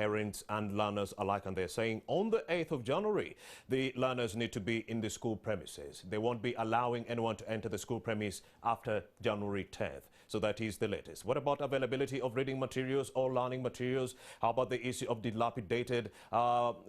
parents and learners alike, and they're saying on the 8th of January, the learners need to be in the school premises. They won't be allowing anyone to enter the school premise after January 10th. So that is the latest. What about availability of reading materials or learning materials? How about the issue of dilapidated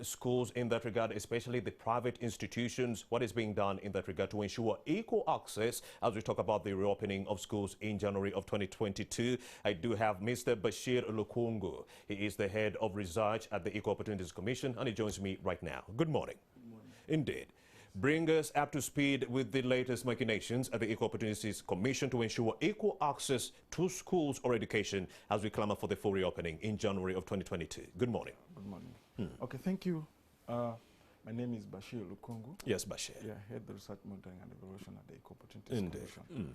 schools in that regard, especially the private institutions? What is being done in that regard to ensure equal access as we talk about the reopening of schools in January of 2022? I do have Mr. Bashir Lukungu. He is the head of research at the Equal Opportunities Commission, and he joins me right now. Good morning. Good morning. Indeed. Bring us up to speed with the latest machinations at the Equal Opportunities Commission to ensure equal access to schools or education as we clamor for the full reopening in January of 2022. Good morning. Good morning. Okay, thank you. My name is Bashir Lukungu. Yes, Bashir. Yeah, head the research monitoring and evaluation at the Equal Opportunities Indeed. Commission.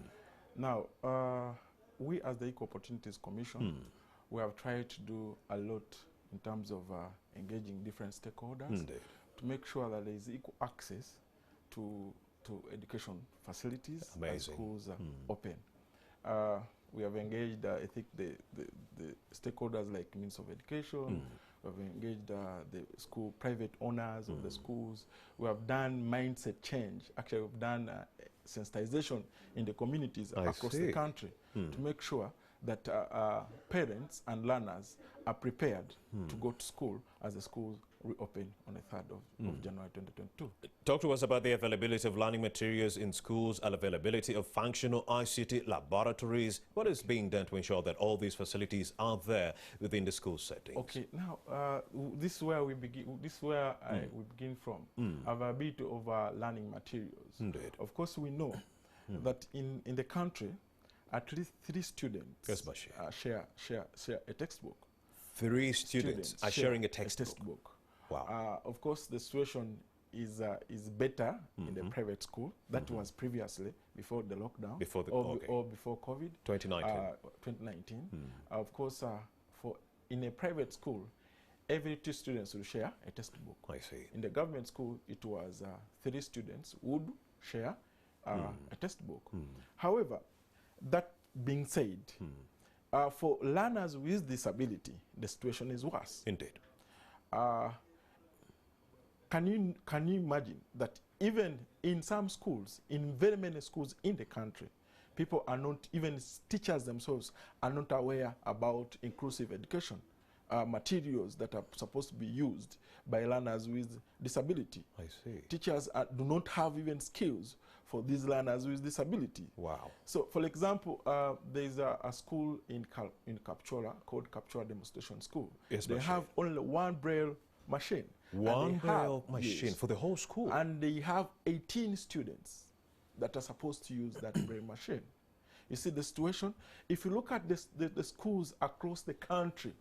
Now, we as the Equal Opportunities Commission, we have tried to do a lot in terms of engaging different stakeholders Indeed. to make sure that there is equal access to education facilities as schools open. We have engaged, I think, the stakeholders like Minister of Education. We have engaged the school private owners of the schools. We have done mindset change. Actually, we've done sensitization in the communities across the country to make sure that parents and learners are prepared to go to school as the schools reopen on the 3rd of January 2022. Talk to us about the availability of learning materials in schools and availability of functional ICT laboratories. What is being done to ensure that all these facilities are there within the school settings? Okay, now this is where we begin. This is where we begin from. Availability of learning materials. Indeed. Of course, we know that in the country, at least 3 students share a textbook. 3 students are sharing a textbook. Wow. Of course, the situation is better in the private school. That was previously before the lockdown, or before COVID. 2019. Of course, in a private school, every 2 students will share a textbook. I see. In the government school, it was 3 students would share a textbook. However, that being said, for learners with disability, the situation is worse. Indeed. Can you imagine that even in some schools, in very many schools in the country, people are not, even teachers themselves are not aware about inclusive education materials that are supposed to be used by learners with disability. I see. Teachers do not have even skills for these learners with disability. Wow. So, for example, there's a school in Kapchora called Kapchora Demonstration School. Yes, they have only 1 braille machine. One braille machine for the whole school? And they have 18 students that are supposed to use that braille machine. You see the situation? If you look at the schools across the country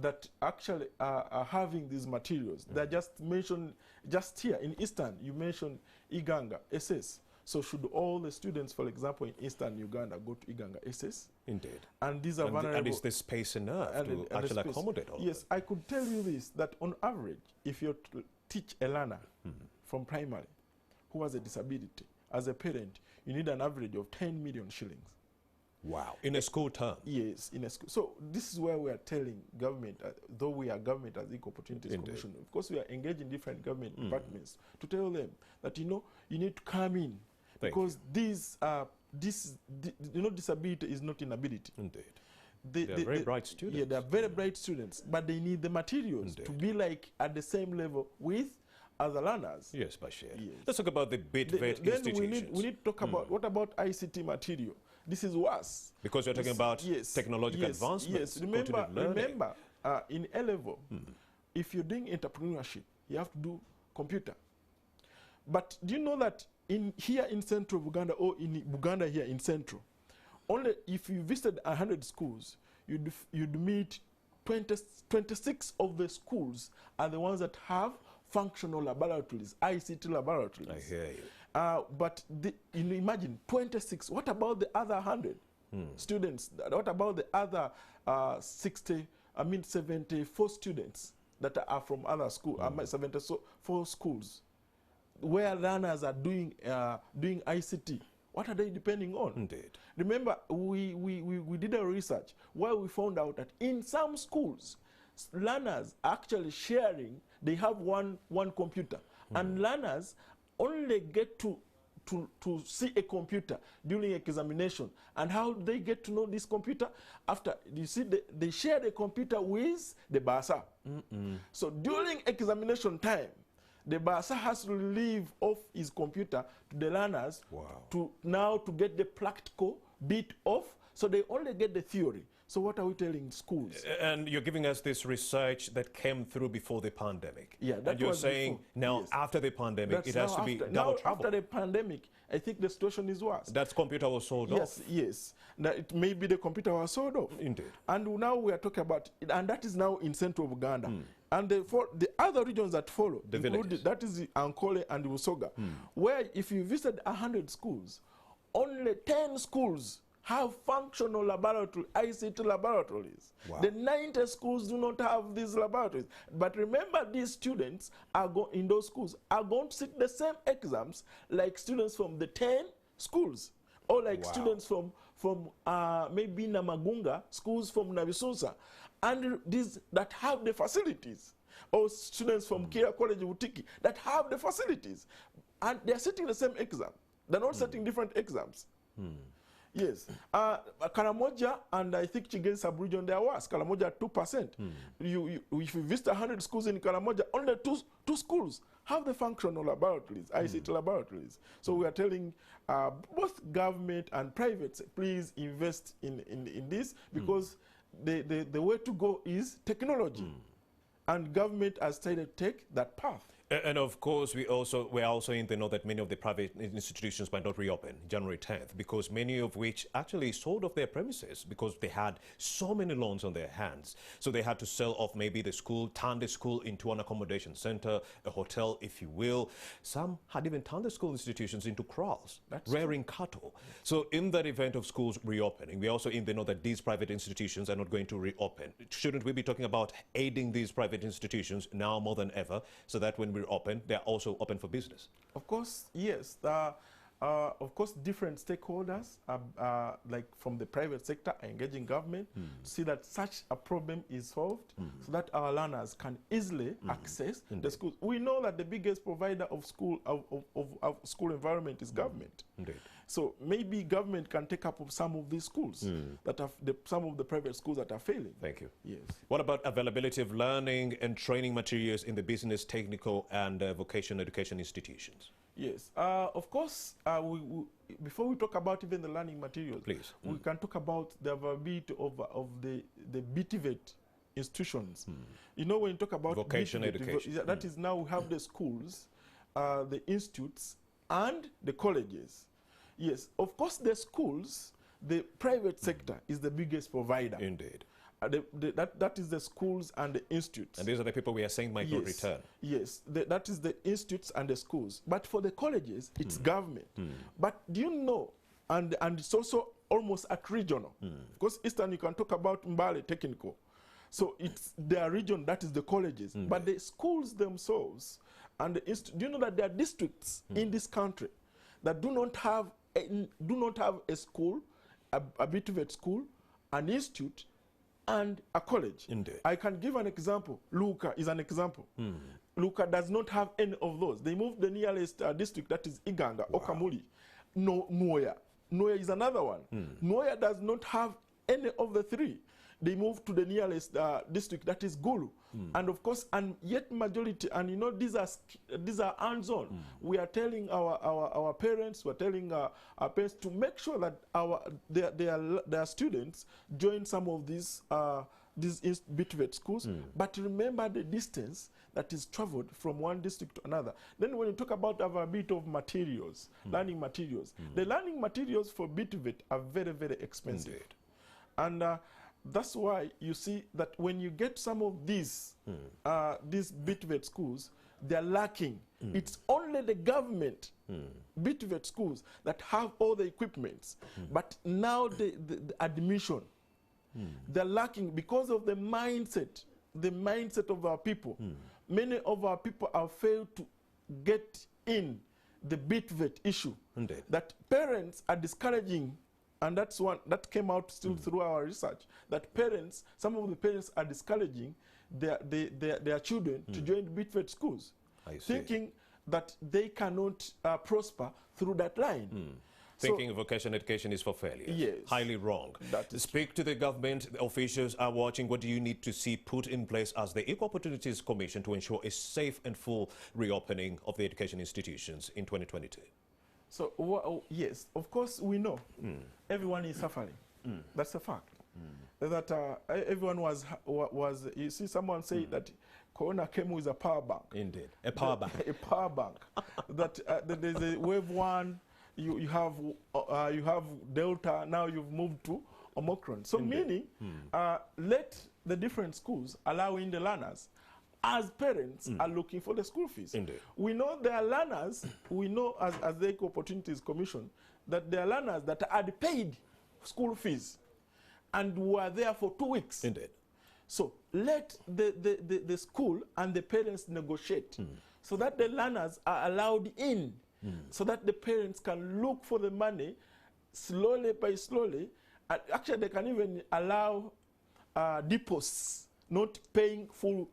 that actually are having these materials, they're just mentioned, just here in Eastern, you mentioned Iganga, SS. So should all the students, for example, in Eastern Uganda go to Iganga SS? Indeed. And these are vulnerable. And is there space enough to actually accommodate all Yes, I could tell you this, that on average, if you teach a learner from primary who has a disability, as a parent, you need an average of 10 million shillings. Wow. In a school term? Yes, in a school. So this is where we are telling government, though we are government as Equal Opportunities Commission, of course we are engaging different government departments to tell them that, you need to come in. Because disability is not inability. Indeed. They are very bright students. Yeah, they are very bright students, but they need the materials to be like at the same level with other learners. Yes, Bashir. Yes. Let's talk about the BITVET institutions. We need to talk about, what about ICT material? This is worse. Because you're talking about technological advancements. Yes, remember in A-level, if you're doing entrepreneurship, you have to do computer. But do you know that here in central Buganda, or in Buganda here in central, only if you visited 100 schools, you'd meet 26 of the schools are the ones that have functional laboratories, ICT laboratories. I hear you. But imagine 26. What about the other 100 students? What about the other 74 students that are from other schools? 74 schools where learners are doing ICT. What are they depending on? Indeed. Remember, we did a research where we found out that in some schools, learners actually sharing, they have one computer, and learners only get to see a computer during examination. And how they get to know this computer? After, you see, they share the computer with the bursar. So during examination time, the bursar has to leave off his computer to the learners to get the practical bit off, so they only get the theory. So what are we telling schools? And you're giving us this research that came through before the pandemic. Yeah, that and you're was saying before. now Yes. after the pandemic, it has to be double now trouble. After the pandemic, I think the situation is worse. That computer was sold off. Yes. Now it may be the computer was sold off. Indeed. And now we are talking about, and that is now in central Uganda. And for the other regions that follow, the villages, that is Ankole and Usoga, where if you visit 100 schools, only 10 schools have functional laboratory, ICT laboratories. Wow. The 90 schools do not have these laboratories. But remember, these students are in those schools are going to sit the same exams like students from the 10 schools, or like students from maybe Namagunga, schools from Nabisunsa, and these that have the facilities, or students from Kira College Utiki that have the facilities, and they're sitting the same exam. They're not setting different exams. Yes. Karamoja and I think Chigeni sub-region, there was Karamoja 2%. If you visit 100 schools in Karamoja, only two schools have the functional laboratories, ICT laboratories. So we are telling both government and private, please invest in this, because the way to go is technology. And government has started to take that path. And of course, we're also in the know that many of the private institutions might not reopen January 10th, because many of which actually sold off their premises because they had so many loans on their hands. So they had to sell off maybe the school, turn the school into an accommodation center, a hotel, if you will. Some had even turned the school institutions into kraals, rearing cattle. So in that event of schools reopening, we also in the know that these private institutions are not going to reopen. Shouldn't we be talking about aiding these private institutions now more than ever, so that when we're open, they're also open for business? Of course, yes. Of course, different stakeholders, like from the private sector, are engaging government to see that such a problem is solved, so that our learners can easily access the schools. We know that the biggest provider of school of school environment is government. Indeed. So maybe government can take up some of these schools that have some of the private schools that are failing. Thank you. Yes. What about availability of learning and training materials in the business, technical, and vocational education institutions? Yes. Of course, before we talk about even the learning materials, please, we can talk about the availability of the BTVET institutions. You know, when you talk about vocational BTVET, education, that is now we have the schools, the institutes, and the colleges. Yes, of course, the schools, the private sector is the biggest provider. Indeed. That is the schools and the institutes. And these are the people we are saying might not return. Yes, that is the institutes and the schools. But for the colleges, it's government. But do you know, and it's also almost at regional. Because Eastern, you can talk about Mbale Technical. So it's their region, that is the colleges. But the schools themselves, and the do you know that there are districts in this country that do not have a school, a BTVET school, an institute, and a college. Indeed. I can give an example. Luka is an example. Luka does not have any of those. They moved the nearest district, that is Iganga, Okamuli. Noya. Noya is another one. Noya does not have any of the three. They moved to the nearest district, that is Gulu. And of course, and yet majority, and you know, these are hands-on. We are telling our parents, we're telling our parents to make sure that their students join some of these BTVET schools. But remember the distance that is traveled from one district to another. Then when you talk about a bit of materials, learning materials, the learning materials for BTVET are very, very expensive. Indeed. And that's why you see that when you get some of these BTVET schools, they're lacking. It's only the government BTVET schools that have all the equipments. But now the admission, they're lacking because of the mindset of our people. Many of our people have failed to get in the BTVET issue. Indeed. That parents are discouraging. And that's one that came out still through our research, that some of the parents are discouraging their children to join BITFET schools, thinking that they cannot prosper through that line. Thinking vocational education is for failure. Yes. Highly wrong. Speak to the government. The officials are watching. What do you need to see put in place as the Equal Opportunities Commission to ensure a safe and full reopening of the education institutions in 2022? So, yes, of course we know everyone is suffering. That's a fact. That everyone was, you see someone say that Corona came with a power bank. Indeed, a power bank. A power bank. That there's a wave one, you have Delta, now you've moved to Omicron. So meaning, let the different schools allow in the learners as parents are looking for the school fees. Indeed. We know there are learners, we know as the Equal Opportunities Commission, that there are learners that had paid school fees and were there for 2 weeks. Indeed. So let the school and the parents negotiate so that the learners are allowed in, so that the parents can look for the money slowly by slowly. And actually, they can even allow deposits, not paying full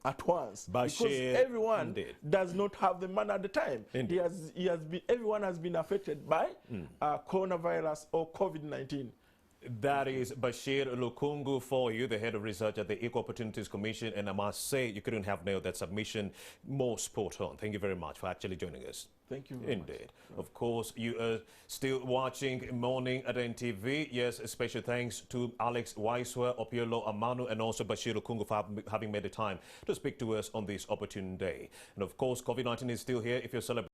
at once, because everyone does not have the money at the time. Everyone has been affected by coronavirus or COVID-19. That is Bashir Lukungu for you, the head of research at the Equal Opportunities Commission. And I must say, you couldn't have nailed that submission more spot on. Thank you very much for actually joining us. Thank you very much. Indeed. Of course, you are still watching Morning at NTV. Yes, a special thanks to Alex Waiswa, Opiolo Amanu, and also Bashir Lukungu for having made the time to speak to us on this opportune day. And of course, COVID-19 is still here. If you're celebrating